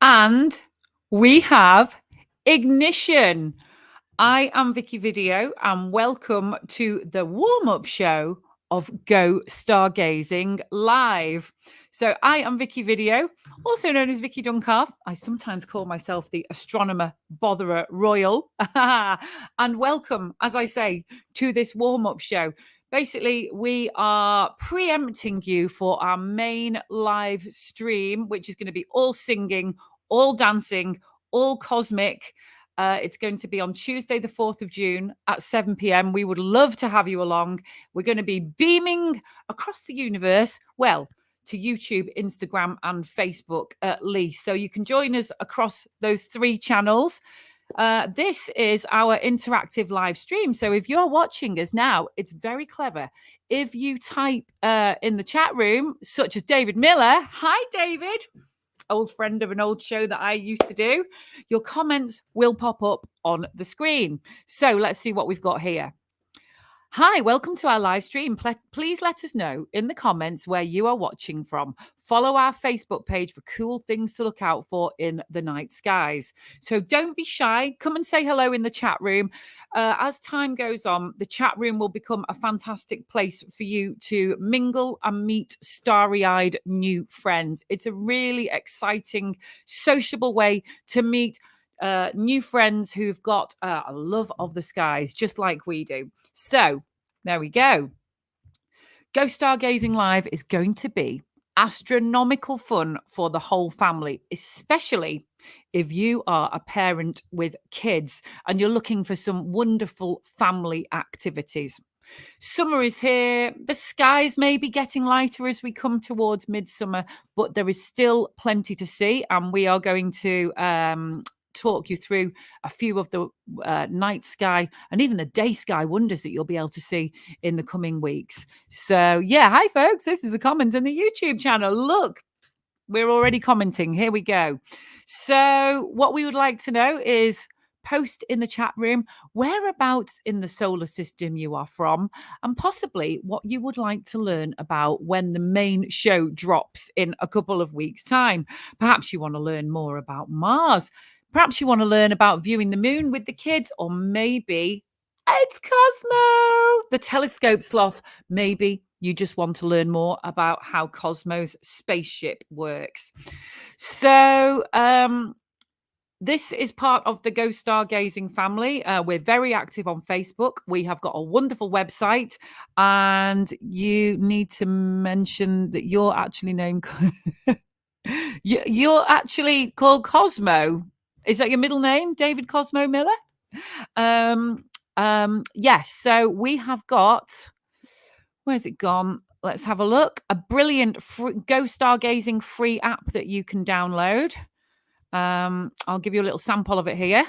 And we have ignition. I am Vicky Video, and welcome to the warm-up show of Go Stargazing Live. So I am Vicky Video, also known as Vicky Duncalf. I sometimes call myself the astronomer botherer royal. And welcome, as I say, to this warm-up show. Basically, we are preempting you for our main live stream, which is going to be all singing, all dancing, all cosmic. It's going to be on Tuesday, the 4th of June at 7 p.m. We would love to have you along. We're going to be beaming across the universe, well, to YouTube, Instagram, and Facebook at least. So you can join us across those three channels. This is our interactive live stream. So if you're watching us now, it's very clever. If you type in the chat room, such as David Miller, hi, David. Old friend of an old show that I used to do, your comments will pop up on the screen. So let's see what we've got here. Hi, welcome to our live stream. Please let us know in the comments where you are watching from. Follow our Facebook page for cool things to look out for in the night skies. So don't be shy. Come and say hello in the chat room. As time goes on, the chat room will become a fantastic place for you to mingle and meet starry-eyed new friends. It's a really exciting, sociable way to meet new friends who've got a love of the skies, just like we do. So there we go. Go Stargazing Live is going to be astronomical fun for the whole family, especially if you are a parent with kids and you're looking for some wonderful family activities. Summer is here. The skies may be getting lighter as we come towards midsummer, but there is still plenty to see. And we are going to talk you through a few of the night sky and even the day sky wonders that you'll be able to see in the coming weeks. So, yeah, hi, folks. This is the comments in the YouTube channel. Look, we're already commenting. Here we go. So, what we would like to know is post in the chat room whereabouts in the solar system you are from and possibly what you would like to learn about when the main show drops in a couple of weeks' time. Perhaps you want to learn more about Mars. Perhaps you want to learn about viewing the moon with the kids, or maybe it's Cosmo, the telescope sloth. Maybe you just want to learn more about how Cosmo's spaceship works. So, this is part of the Go Stargazing family. We're very active on Facebook. We have got a wonderful website, and you need to mention that you're actually named. You're actually called Cosmo. Is that your middle name, David Cosmo Miller? Yes. So we have got. Where's it gone? Let's have a look. A brilliant Go Stargazing free app that you can download. I'll give you a little sample of it here.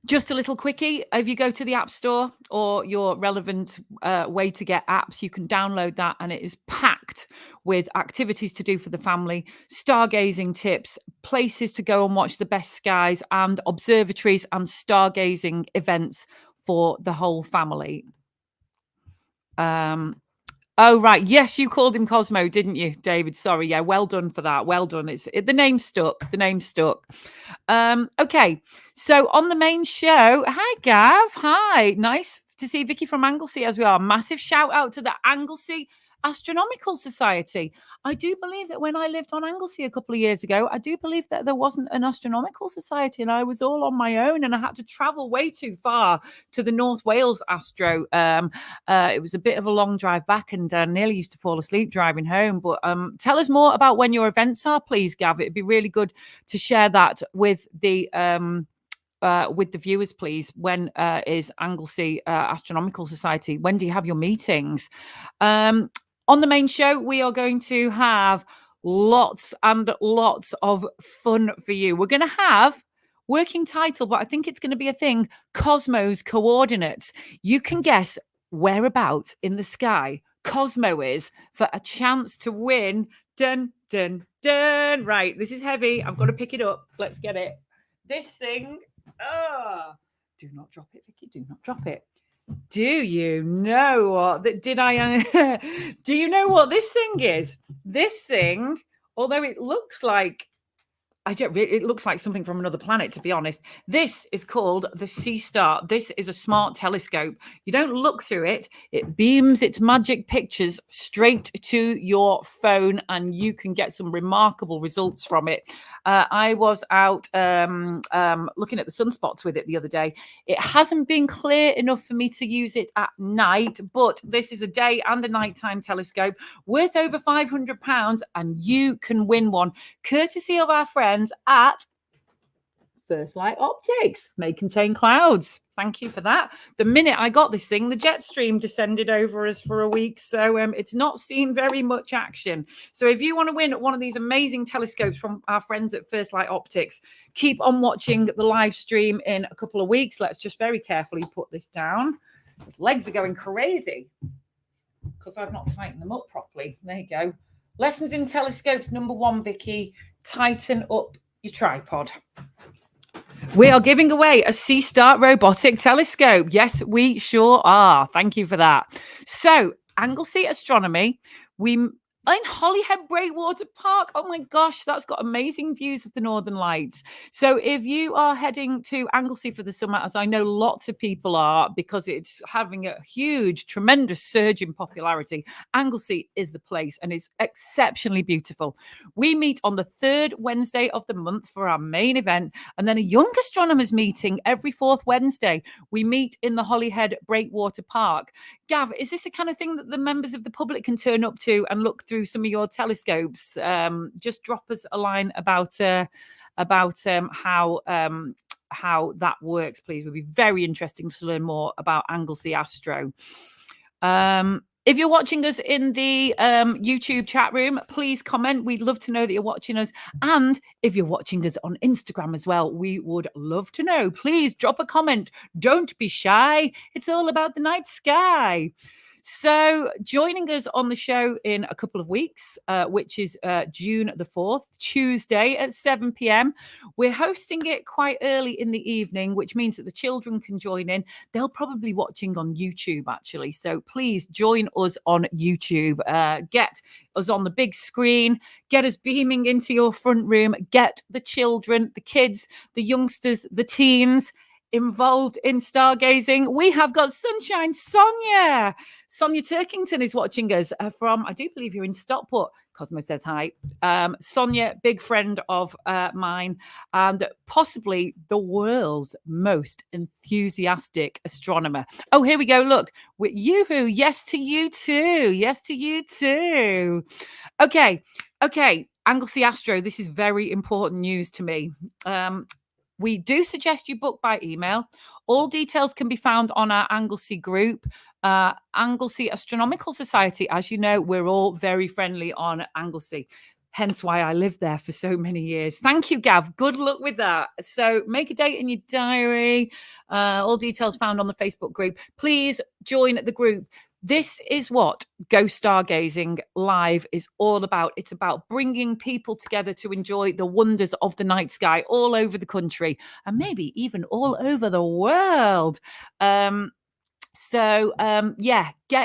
Just a little quickie. If you go to the App Store or your relevant way to get apps, you can download that, and it is packed with activities to do for the family, stargazing tips, places to go and watch the best skies, and observatories and stargazing events for the whole family. Oh, right. Yes, you called him Cosmo, didn't you, David? Sorry. Yeah, well done for that. Well done. The name stuck. The name stuck. Okay. So on the main show, hi, Gav. Hi. Nice to see Vicky from Anglesey as we are. Massive shout out to the Anglesey Astronomical Society. I do believe that when I lived on Anglesey a couple of years ago, I do believe that there wasn't an astronomical society and I was all on my own and I had to travel way too far to the North Wales Astro. It was a bit of a long drive back and nearly used to fall asleep driving home. But tell us more about when your events are, please, Gav. It'd be really good to share that with the viewers, please. When is Anglesey Astronomical Society? When do you have your meetings? On the main show, we are going to have lots and lots of fun for you. We're going to have working title, but I think it's going to be a thing, Cosmo's coordinates. You can guess whereabouts in the sky Cosmo is for a chance to win. Dun, dun, dun. Right, this is heavy. I've got to pick it up. Let's get it. This thing. Do not drop it, Vicky. Do not drop it. Do you know what? Did I? Do you know what this thing is? This thing, although it looks like it looks like something from another planet, to be honest. This is called the SeeStar. This is a smart telescope. You don't look through it. It beams its magic pictures straight to your phone, and you can get some remarkable results from it. I was out looking at the sunspots with it the other day. It hasn't been clear enough for me to use it at night, but this is a day and a nighttime telescope worth over £500, and you can win one courtesy of our friends at First Light Optics. May contain clouds. Thank you for that. The minute I got this thing, the jet stream descended over us for a week, so it's not seen very much action. So if you want to win one of these amazing telescopes from our friends at First Light Optics, keep on watching the live stream in a couple of weeks. Let's just very carefully put this down. His legs are going crazy because I've not tightened them up properly. There you go. Lessons in telescopes number 1, Vicky. Tighten up your tripod. We are giving away a SeeStar robotic telescope. Yes, we sure are. Thank you for that. So, Anglesey Astronomy, in Holyhead Breakwater Park. Oh my gosh, that's got amazing views of the Northern Lights. So if you are heading to Anglesey for the summer, as I know lots of people are, because it's having a huge, tremendous surge in popularity, Anglesey is the place and it's exceptionally beautiful. We meet on the 3rd Wednesday of the month for our main event, and then a young astronomers meeting every 4th Wednesday. We meet in the Holyhead Breakwater Park. Gav, is this the kind of thing that the members of the public can turn up to and look through some of your telescopes? Just drop us a line about how that works, please. It would be very interesting to learn more about Anglesey Astro. If you're watching us in the YouTube chat room, please comment. We'd love to know that you're watching us. And if you're watching us on Instagram as well, we would love to know. Please drop a comment. Don't be shy. It's all about the night sky. So joining us on the show in a couple of weeks, which is June the 4th, Tuesday at 7 p.m. We're hosting it quite early in the evening, which means that the children can join in. They'll probably be watching on YouTube, actually. So please join us on YouTube. Get us on the big screen. Get us beaming into your front room. Get the children, the kids, the youngsters, the teens involved in stargazing. We have got Sunshine Sonia. Sonia Turkington is watching us from, I do believe you're in Stockport. Cosmo says hi. Sonia, big friend of mine, and possibly the world's most enthusiastic astronomer. Oh, here we go. Look, with yoo-hoo. Yes to you too. Yes to you too. Okay. Anglesey Astro, this is very important news to me. We do suggest you book by email. All details can be found on our Anglesey group, Anglesey Astronomical Society. As you know, we're all very friendly on Anglesey. Hence why I lived there for so many years. Thank you, Gav. Good luck with that. So make a date in your diary. All details found on the Facebook group. Please join the group. This is what Go Stargazing Live is all about. It's about bringing people together to enjoy the wonders of the night sky all over the country and maybe even all over the world. Get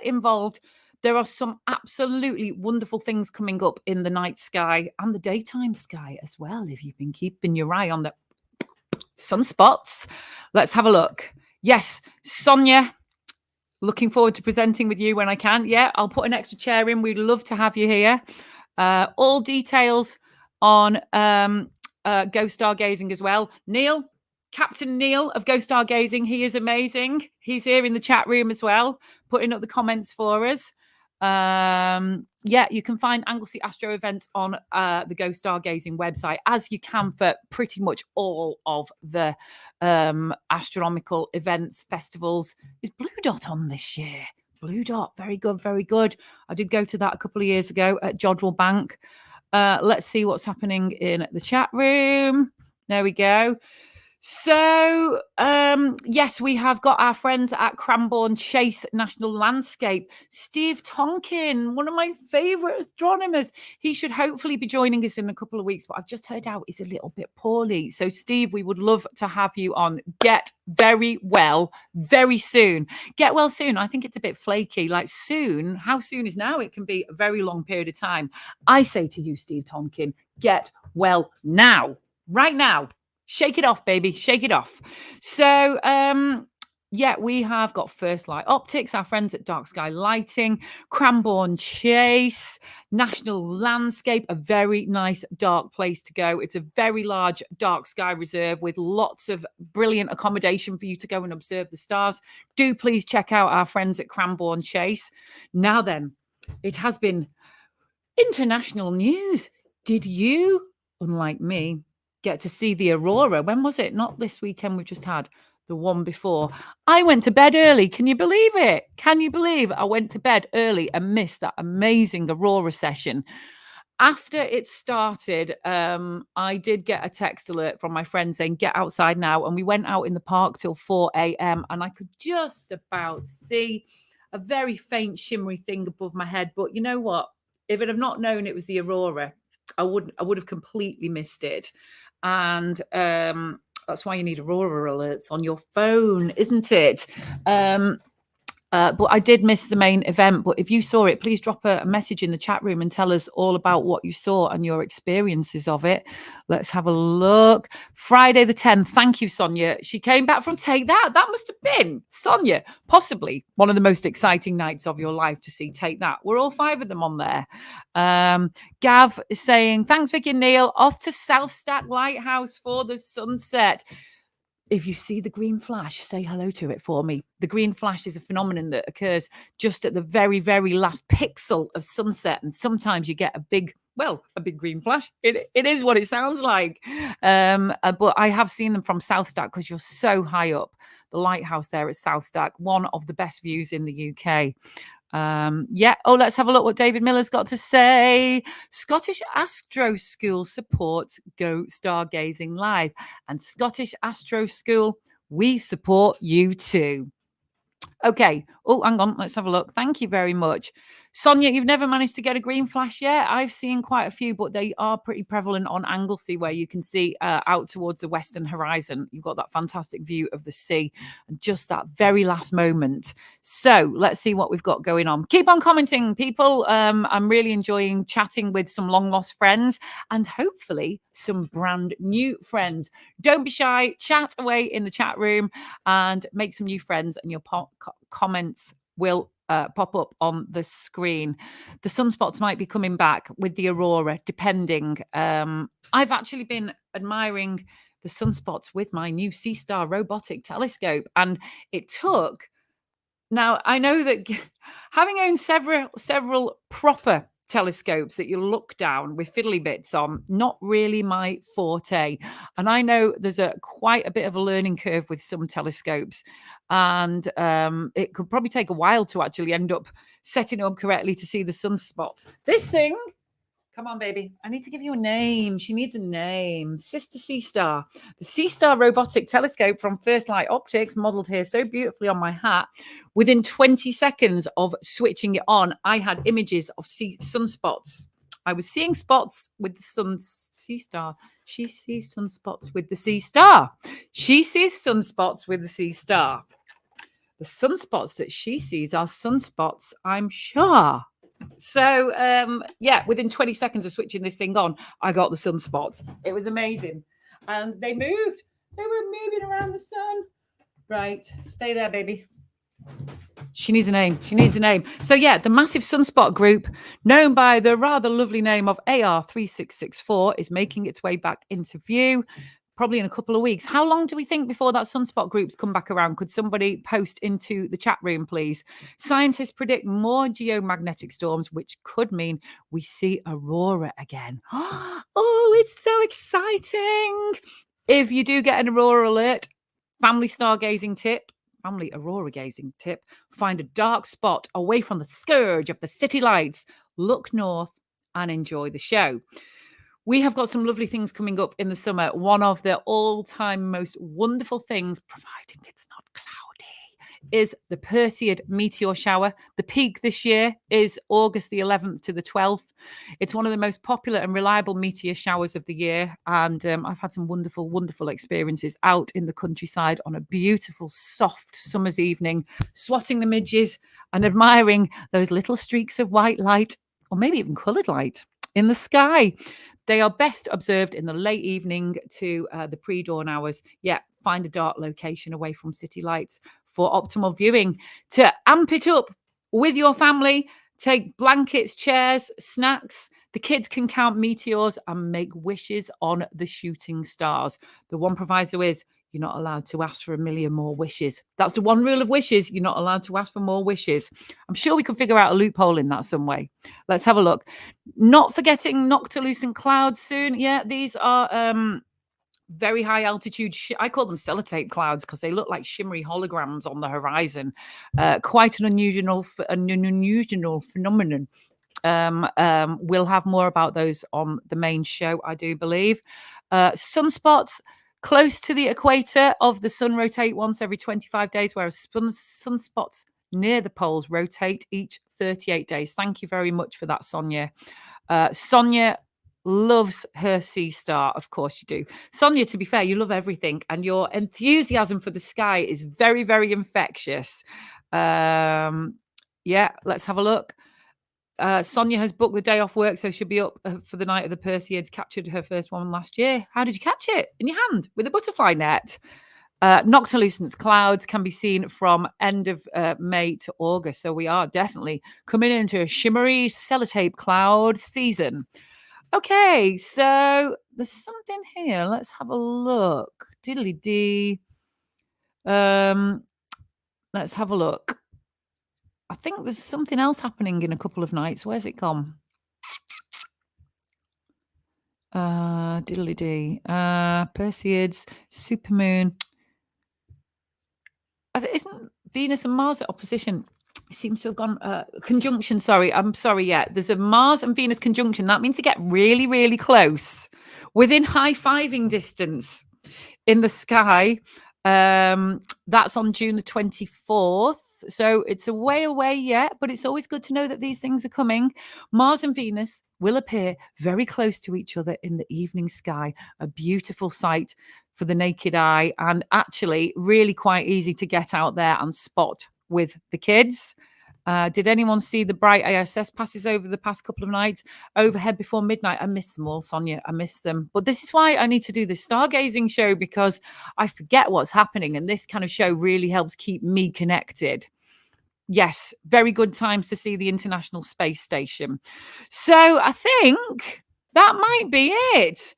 involved. There are some absolutely wonderful things coming up in the night sky and the daytime sky as well, if you've been keeping your eye on the sunspots. Let's have a look. Yes, Sonia, looking forward to presenting with you when I can. Yeah, I'll put an extra chair in. We'd love to have you here. All details on Go Stargazing as well. Neil, Captain Neil of Go Stargazing, he is amazing. He's here in the chat room as well, putting up the comments for us. You can find Anglesey Astro events on the Go Stargazing website, as you can for pretty much all of the astronomical events, festivals. Is Blue Dot on this year? Blue Dot, very good, very good. I did go to that a couple of years ago at Jodrell Bank. Let's see what's happening in the chat room. There we go. So, yes, we have got our friends at Cranborne Chase National Landscape. Steve Tonkin, one of my favourite astronomers. He should hopefully be joining us in a couple of weeks, but I've just heard out he's a little bit poorly. So, Steve, we would love to have you on. Get very well very soon. Get well soon. I think it's a bit flaky. Like soon, how soon is now? It can be a very long period of time. I say to you, Steve Tonkin, get well now, right now. Shake it off, baby. Shake it off. So, yeah, we have got First Light Optics, our friends at Dark Sky Lighting, Cranborne Chase, National Landscape, a very nice dark place to go. It's a very large dark sky reserve with lots of brilliant accommodation for you to go and observe the stars. Do please check out our friends at Cranborne Chase. Now then, it has been international news. Did you, unlike me, get to see the aurora? When was it? Not this weekend we've just had, the one before. I went to bed early. Can you believe it? Can you believe I went to bed early and missed that amazing aurora session? After it started, I did get a text alert from my friend saying, get outside now. And we went out in the park till 4 a.m. and I could just about see a very faint shimmery thing above my head. But you know what? If I'd have not known it was the aurora, I would have completely missed it. And that's why you need aurora alerts on your phone, isn't it? But I did miss the main event. But if you saw it, please drop a message in the chat room and tell us all about what you saw and your experiences of it. Let's have a look. Friday the 10th. Thank you, Sonia. She came back from Take That. That must have been, Sonia, possibly one of the most exciting nights of your life to see Take That. We're all 5 of them on there. Gav is saying, thanks, Vicky and Neil. Off to South Stack Lighthouse for the sunset. If you see the green flash, say hello to it for me. The green flash is a phenomenon that occurs just at the very, very last pixel of sunset. And sometimes you get a big green flash. It is what it sounds like. But I have seen them from South Stack because you're so high up. The lighthouse there at South Stack, one of the best views in the UK. Let's have a look what David Miller's got to say. Scottish Astro School supports Go Stargazing Live, and Scottish Astro School, we support you too. Okay. Oh, hang on. Let's have a look. Thank you very much. Sonia, you've never managed to get a green flash yet? I've seen quite a few, but they are pretty prevalent on Anglesey, where you can see out towards the western horizon. You've got that fantastic view of the sea and just that very last moment. So let's see what we've got going on. Keep on commenting, people. I'm really enjoying chatting with some long lost friends and hopefully some brand new friends. Don't be shy. Chat away in the chat room and make some new friends, and your comments will pop up on the screen. The sunspots might be coming back with the aurora, depending. I've actually been admiring the sunspots with my new SeeStar robotic telescope, and it took. Now, I know that having owned several proper telescopes that you look down with fiddly bits on, not really my forte. And I know there's quite a bit of a learning curve with some telescopes. And it could probably take a while to actually end up setting up correctly to see the sunspots. This thing, come on, baby. I need to give you a name. She needs a name. Sister SeeStar. The SeeStar robotic telescope from First Light Optics, modeled here so beautifully on my hat. Within 20 seconds of switching it on, I had images of sunspots. I was seeing spots with the SeeStar. She sees sunspots with the SeeStar. She sees sunspots with the SeeStar. The sunspots that she sees are sunspots, I'm sure. So, within 20 seconds of switching this thing on, I got the sunspots. It was amazing. And they moved. They were moving around the sun. Right. Stay there, baby. She needs a name. She needs a name. So, the massive sunspot group, known by the rather lovely name of AR3664, is making its way back into view. Probably in a couple of weeks. How long do we think before that sunspot group's come back around? Could somebody post into the chat room, please? Scientists predict more geomagnetic storms, which could mean we see aurora again. Oh, it's so exciting. If you do get an aurora alert, family aurora gazing tip, find a dark spot away from the scourge of the city lights, look north and enjoy the show. We have got some lovely things coming up in the summer. One of the all-time most wonderful things, providing it's not cloudy, is the Perseid meteor shower. The peak this year is August the 11th to the 12th. It's one of the most popular and reliable meteor showers of the year. And I've had some wonderful, wonderful experiences out in the countryside on a beautiful, soft summer's evening, swatting the midges and admiring those little streaks of white light, or maybe even coloured light, in the sky. They are best observed in the late evening to the pre-dawn hours. Yeah, find a dark location away from city lights for optimal viewing. To amp it up with your family, take blankets, chairs, snacks. The kids can count meteors and make wishes on the shooting stars. The one proviso is you're not allowed to ask for a million more wishes. That's the one rule of wishes. You're not allowed to ask for more wishes. I'm sure we could figure out a loophole in that some way. Let's have a look. Not forgetting noctilucent clouds soon. Yeah, these are very high altitude. I call them sellotape clouds because they look like shimmery holograms on the horizon. Quite an unusual phenomenon. We'll have more about those on the main show, I do believe. Sunspots close to the equator of the sun rotate once every 25 days, whereas sunspots near the poles rotate each 38 days. Thank you very much for that, Sonia. Sonia loves her SeeStar. Of course you do. Sonia, to be fair, you love everything, and your enthusiasm for the sky is very, very infectious. Yeah, let's have a look. Sonia has booked the day off work, so she'll be up for the night of the Perseids. Captured her first one last year. How did you catch it? In your hand with a butterfly net. Noctilucent clouds can be seen from end of May to August. So we are definitely coming into a shimmery sellotape cloud season. Okay, so there's something here. Let's have a look. Diddly dee. Let's have a look. I think there's something else happening in a couple of nights. Where's it gone? Diddly dee. Perseids, supermoon. Isn't Venus and Mars at opposition? It seems to have gone conjunction. Sorry, I'm sorry. Yeah, there's a Mars and Venus conjunction. That means to get really, really close, within high-fiving distance in the sky. That's on June the 24th. So it's a way away yet, but it's always good to know that these things are coming. Mars and Venus will appear very close to each other in the evening sky. A beautiful sight for the naked eye, and actually really quite easy to get out there and spot with the kids. Did anyone see the bright ISS passes over the past couple of nights overhead before midnight? I missed them all, Sonia. I missed them. But this is why I need to do this stargazing show, because I forget what's happening. And this kind of show really helps keep me connected. Yes, very good times to see the International Space Station. So I think that might be it.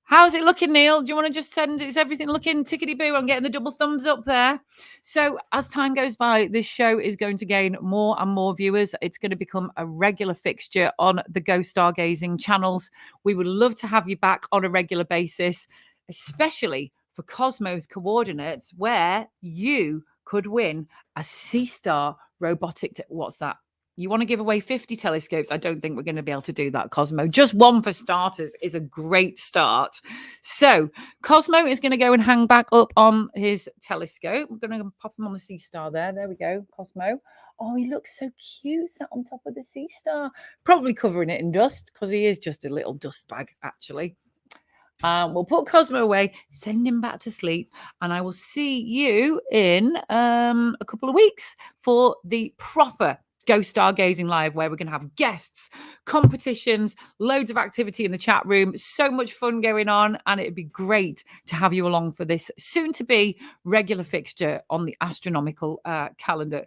How's it looking, Neil? Do you want to just send, is everything looking tickety-boo? I'm getting the double thumbs up there. So as time goes by, this show is going to gain more and more viewers. It's going to become a regular fixture on the Go Stargazing channels. We would love to have you back on a regular basis, especially for Cosmo's coordinates, where you could win a SeeStar robotic. What's that? You want to give away 50 telescopes? I don't think we're going to be able to do that, Cosmo. Just one for starters is a great start. So Cosmo is going to go and hang back up on his telescope. I'm going to pop him on the SeeStar there. There we go, Cosmo. Oh, he looks so cute sat on top of the SeeStar. Probably covering it in dust, because he is just a little dust bag, actually. We'll put Cosmo away, send him back to sleep, and I will see you in a couple of weeks for the proper Go Stargazing Live, where we're going to have guests, competitions, loads of activity in the chat room, so much fun going on, and it'd be great to have you along for this soon-to-be regular fixture on the astronomical calendar.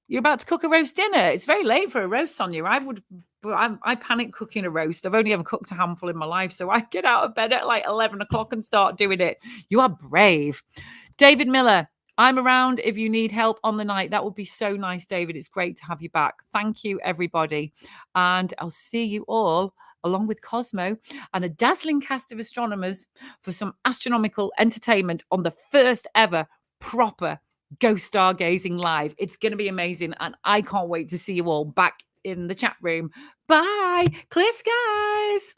You're about to cook a roast dinner. It's very late for a roast, Sonia. I panic cooking a roast. I've only ever cooked a handful in my life, so I get out of bed at like 11 o'clock and start doing it. You are brave. David Miller, I'm around if you need help on the night. That would be so nice, David. It's great to have you back. Thank you, everybody. And I'll see you all, along with Cosmo and a dazzling cast of astronomers, for some astronomical entertainment on the first ever proper Go Stargazing Live. It's going to be amazing, and I can't wait to see you all back in the chat room. Bye. Clear skies.